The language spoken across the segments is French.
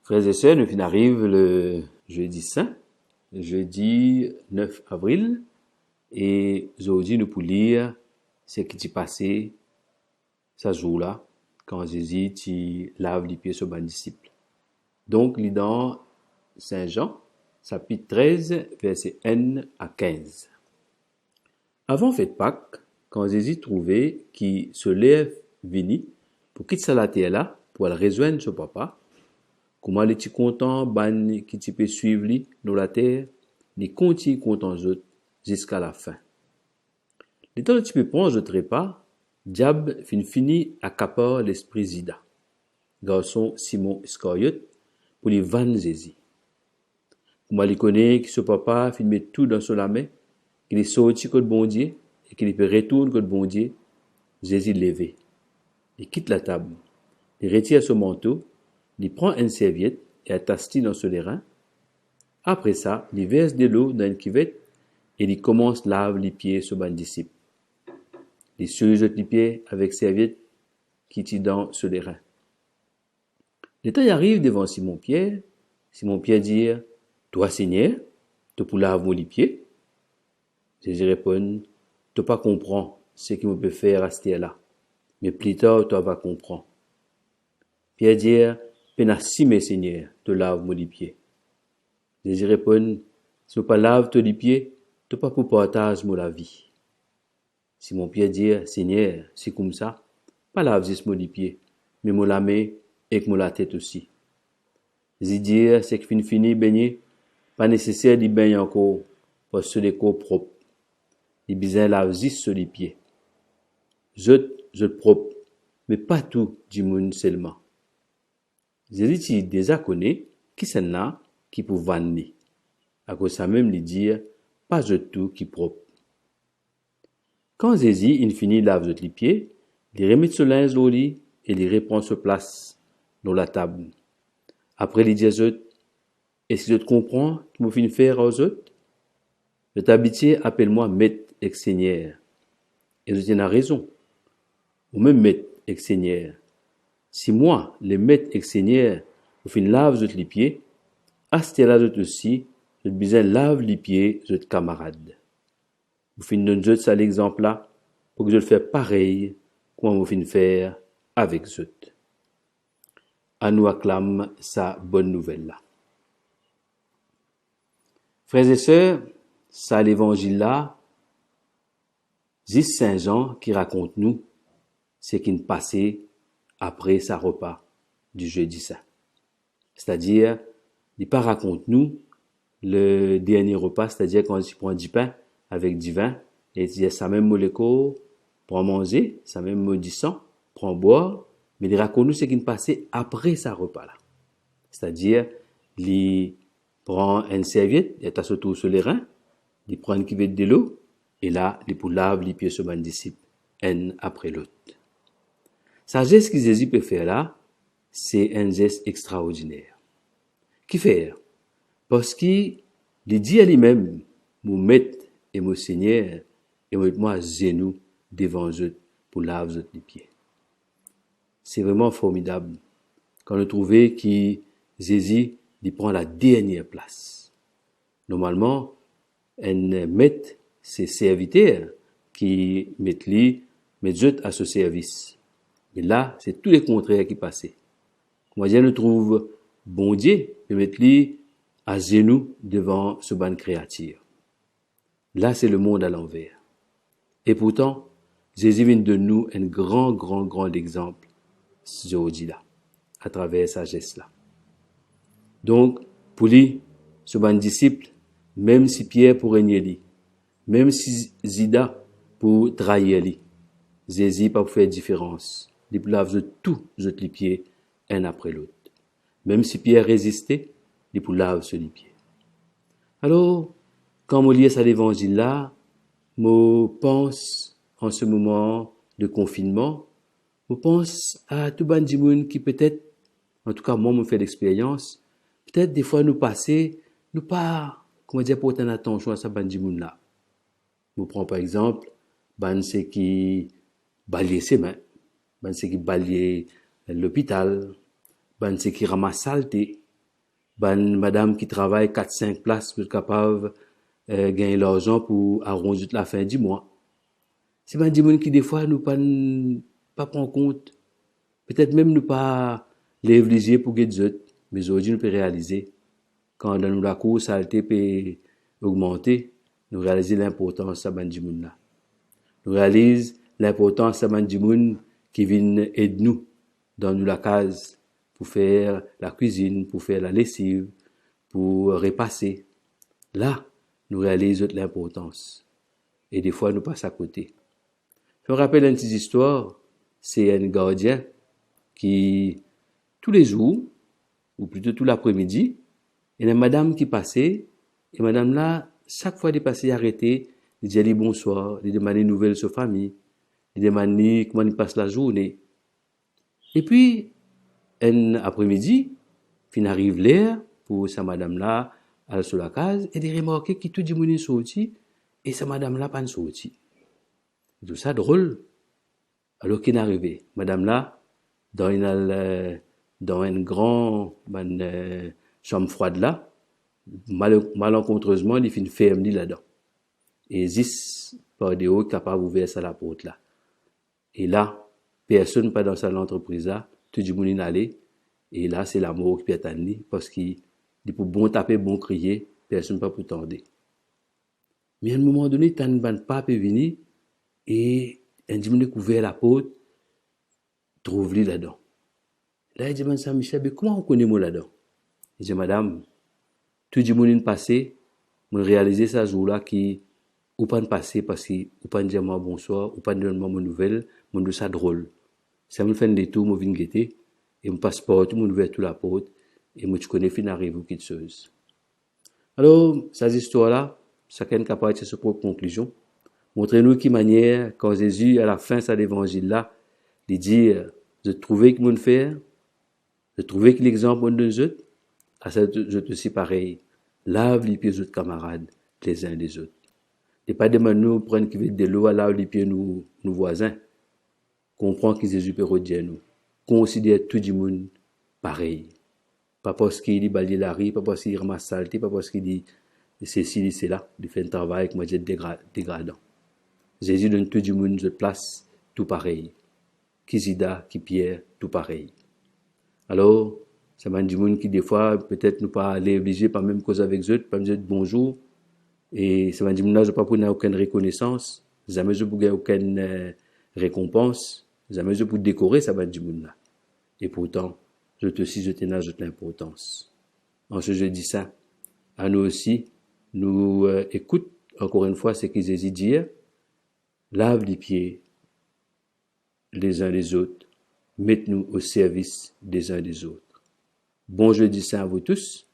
Frères et sœurs, nous arrive le jeudi saint, jeudi 9 avril, et aujourd'hui nous pour lire ce qui s'est passé ce jour-là, quand Jésus lave les pieds sur les disciples. Donc, lis dans Saint Jean, chapitre 13, verset 1 à 15. Avant fête Pâques, quand Jésus trouvait qu'il se lève vini pour quitter la terre là, pour aller rejoindre son papa, comment il était content, qui tu peux suivre lui dans la terre, il continue content jusqu'à la fin. Le temps que tu peux prendre ce repas, diable fini accapare l'esprit Zida, garçon Simon Iscariote, pour les vendre Jésus. Comment il connaît que ce papa fin met tout dans son main, qu'il est sorti contre bon Dieu, et qu'il peut retourner contre bon Dieu, Jésus levé. Il quitte la table, il retire son manteau, il prend une serviette et attache dans son rein. Après ça, il verse de l'eau dans une cuvette et il commence à laver les pieds sur les disciples. Il souille les pieds avec serviette qui tient dans son rein. Le temps arrive devant Simon-Pierre dit, toi Seigneur, tu peux laver les pieds? Jésus répond, tu pas comprends ce qu'il me peut faire à ce là, mais plus tard tu vas comprendre. Pierre dit, penassi mes Seigneur, te lave les pieds. Jésus répond, si tu pas lave les pieds, tu pas pour partager la vie. Simon Pierre dit, Seigneur, c'est comme ça, pas lave juste les pieds, mais la main et la tête aussi. Jésus dit, c'est que fini baigner, pas nécessaire d'y baigner encore, parce que les corps propres. Il besoin lave juste sur les pieds. Je propre, mais pas tout du monde seulement. Jésus déjà connaît qui c'est là qui peut vendre. À cause ça même lui dire, pas je tout qui propre. Quand Jésus il finit lave les pieds, il remet ce linge au lit et il reprend sa place dans la table. Après il dit est-ce que je te comprends que me fin faire aux autres? Je t'habitué, appelle-moi maître et seigneur. Et je tiens à raison. Ou même maître et seigneur. Si moi, le maître et seigneur, je fin lave les pieds, à ce là aussi, je besoin lave les pieds de camarades. Vous fin donner ça l'exemple là, pour que je le fasse pareil, comme vous fin faire avec eux. À nous acclame sa bonne nouvelle là. Frères et sœurs, ça l'évangile là, juste Saint Jean qui raconte nous ce qui nous passait après sa repas du jeudi saint. C'est-à-dire, il pas raconte nous le dernier repas, c'est-à-dire quand il prend du pain avec du vin, et il dit ça même molécule, prend manger, ça même du sang, prend boire, mais il raconte nous ce qui nous passait après sa repas là. C'est-à-dire, il prend une serviette, il attache autour sur les reins, il prend une cuvette de l'eau, et là, il pour lave les pieds sur les disciples, un après l'autre. Sa geste que Jésus peut faire là, c'est un geste extraordinaire. Qui faire? Parce qu'il dit à lui-même, mon maître et mon Seigneur, et moi à genoux devant eux pour laver les pieds. C'est vraiment formidable quand on trouve que Jésus il prend la dernière place. Normalement, un maître, c'est serviteur qui met eux à ce service. Mais là, c'est tout le contraire qui passait. Moi, je trouve bon Dieu de mettre à genoux devant ce ban créature. Là, c'est le monde à l'envers. Et pourtant, Jésus vient de nous un grand exemple, aujourd'hui là, à travers sa geste là. Donc, pour lui, ce ban disciple, même si Pierre pour régner lui, même si Zida pour trahir lui, Jésus pas pour faire différence. Il lave tout les pieds un après l'autre. Même si Pierre résistait, il pour lave sur les pieds. Alors, quand on lit ça l'évangile là, je pense en ce moment de confinement, je pense à tout ban de monde qui peut-être, en tout cas moi me fait l'expérience, peut-être des fois nous passer, nous pas, comment dire, porter attention à ça ban de monde là. Je prends par exemple, ban c'est qui balayer ses mains, ban c'est qui balayer l'hôpital, ban c'est qui ramasse saleté, madame qui travaille 4-5 places pour être capable gagner l'argent pour arrondir la fin du mois. C'est des gens qui des fois nous pas prendre compte, peut-être même nous pas lève les yeux pour que les autres, mais aujourd'hui nous peut réaliser quand dans la course ça peut augmenter, nous réaliser l'importance de ces gens là. Nous réalisons l'importance de ces gens qui viennent aider nous dans la case pour faire la cuisine, pour faire la lessive, pour repasser. Là, nous réalisons l'importance. Et des fois, nous passons à côté. Je me rappelle une petite histoire. C'est un gardien qui, tous les jours, ou plutôt tout l'après-midi, il y a une madame qui passait, et madame là, chaque fois qu'elle passait, arrêtait, elle disait bonsoir, elle demandait des nouvelles sur la famille, elle demandait comment il passe la journée. Et puis, un après-midi, fin arrive l'heure pour sa madame là, aller sur la case, et de remarquer que tout le monde est sorti, et sa madame là pas sorti. Tout ça drôle. Alors qu'il est arrivé, madame là, dans une grande chambre froide là, malencontreusement, il fait une ferme là-dedans. Et 10 par des hauts capables d'ouvrir ça la porte là. Et là, personne pas dans cette entreprise là, tout le monde est allé. Et là, c'est la mort qui est attendue parce qu'il pour bon taper, bon crier, personne pas pour tendre. Mais à un moment donné, t'as une bande pape est venu et un dimanche couvert la porte, trouve-lui là-dedans. Là, il dit, man, Saint-Michel, mais comment on connaît moi là-dedans? Il dit, madame, tout le monde est passé, on réalisé ça jour-là qui, ou pas de passer parce que, ou pas de dire moi bonsoir, ou pas de donner moi mon nouvelle, mon de ça drôle. Ça me fait un détour, moi, vine guetter, et mon passeport, tout le monde ouvert toute la porte, et moi, tu connais, fin arrive ou quelque chose. Alors, ces histoires-là, chacun est capable de se propre conclusion. Montrez-nous qui manière, quand Jésus, à la fin de cet évangile-là, il dit, je trouvais que mon faire, je trouvais que l'exemple de nous autres, à ça, je te suis pareil. Lave les pieds des autres camarades, les uns des autres. Et pas demander nous prendre qui veut de l'eau à laver les pieds nous voisins. Comprends que Jésus peut redire nous. Considère tout le monde pareil. Pas parce qu'il dit balayer la rue, pas parce qu'il ramasse saleté, pas parce qu'il dit ceci, c'est là, il fait un travail que moi j'ai dégradant. Jésus donne tout le monde de place, tout pareil. Qui Zida, qui Pierre, tout pareil. Alors, ça m'a du monde qui des fois peut-être nous pas aller obliger pas même cause avec eux, pas me dire bonjour. Et ça m'a dit là je pas pour aucune reconnaissance, jamais je pour aucune récompense, jamais je pour décorer ça m'a dit là. Et pourtant, je t'ai l'importance. En ce jeudi saint, à nous aussi, nous écoute encore une fois ce qu'ils hésitent dire, lave les pieds les uns les autres, mettez-nous au service des uns des autres. Bon jeudi saint à vous tous,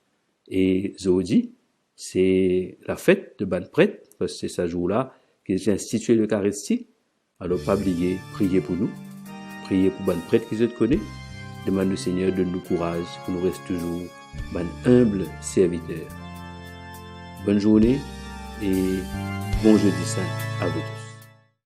et jeudi, c'est la fête de Ban Prêtre, parce que c'est ce jour-là qu'ils ont institué l'Eucharistie. Alors, pas oublier, priez pour nous, priez pour Ban Prêtre qui se connaît, demande au Seigneur de nous courage pour nous rester toujours ban humble serviteur. Bonne journée et bon jeudi saint à vous tous.